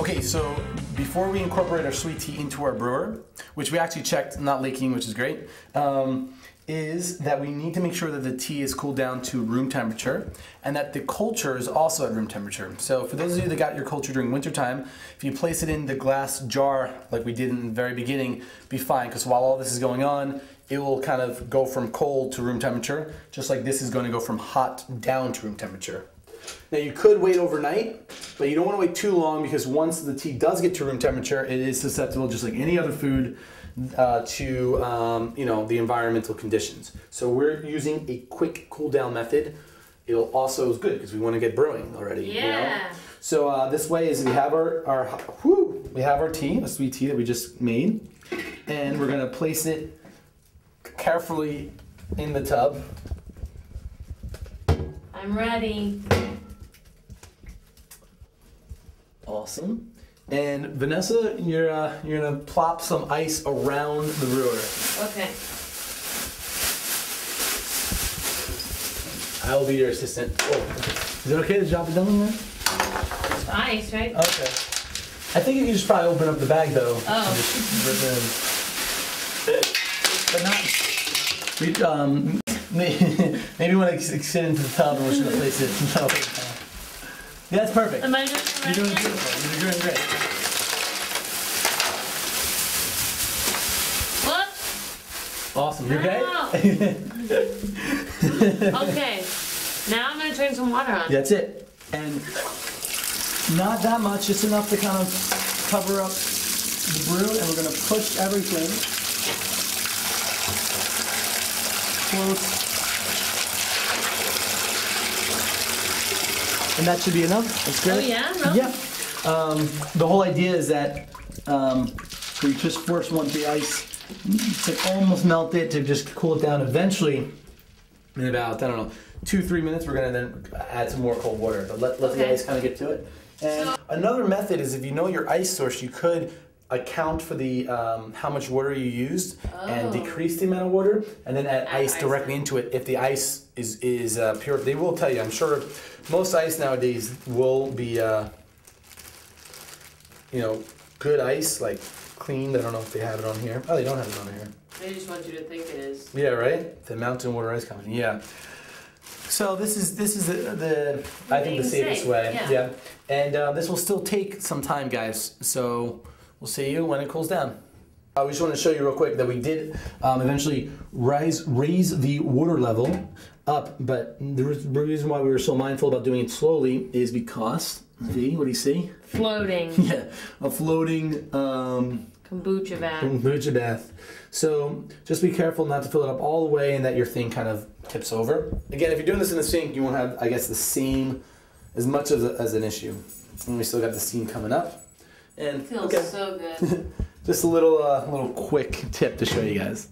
Okay, so before we incorporate our sweet tea into our brewer, which we actually checked, not leaking, which is great, is that we need to make sure that the tea is cooled down to room temperature and that the culture is also at room temperature. So for those of you that got your culture during wintertime, if you place it in the glass jar like we did in the very beginning, be fine, because while all this is going on, it will kind of go from cold to room temperature, just like this is going to go from hot down to room temperature. Now you could wait overnight, but you don't want to wait too long because once the tea does get to room temperature, it is susceptible, just like any other food, to the environmental conditions. So we're using a quick cool down method. It'll also is good because we want to get brewing already. Yeah. You know? So this way is we have our tea, a sweet tea that we just made, and we're gonna place it carefully in the tub. I'm ready. Awesome. And Vanessa, you're gonna plop some ice around the brewer. Okay. I will be your assistant. Oh, is it okay to drop it down in there? It's ice, right? Okay. I think you can just probably open up the bag though. Oh. And just rip it in. But not. Maybe when I sit into the tub and we're just gonna place it. No. Yeah, that's perfect. Am I doing it right? You're doing beautiful. You're doing great. Whoops. Awesome. You okay? Okay. Now I'm gonna turn some water on. That's it. And not that much, just enough to kind of cover up the brew, and we're gonna push everything close. And that should be enough. That's great. Oh yeah? Really? Yeah. The whole idea is that we just first want the ice to almost melt it, to just cool it down. Eventually, in about, I don't know, 2-3 minutes, we're gonna then add some more cold water. But let the ice kind of get to it. And another method is, if you know your ice source, you could account for the how much water you used and decrease the amount of water, and then add ice directly into it. If the ice is pure, they will tell you. I'm sure most ice nowadays will be good ice, like cleaned. I don't know if they have it on here. Oh, they don't have it on here. They just want you to think it is. Yeah, right. The mountain water ice company. Yeah. So this is the I think the safest way. Yeah. And this will still take some time, guys. So we'll see you when it cools down. We just want to show you real quick that we did eventually raise the water level up, but the reason why we were so mindful about doing it slowly is because, see, what do you see? Floating. Yeah, a floating Kombucha bath. Kombucha bath. So just be careful not to fill it up all the way and that your thing kind of tips over. Again, if you're doing this in the sink, you won't have, I guess, the same, as much as an issue. And we still got the steam coming up. And It feels so good. Just a little quick tip to show you guys.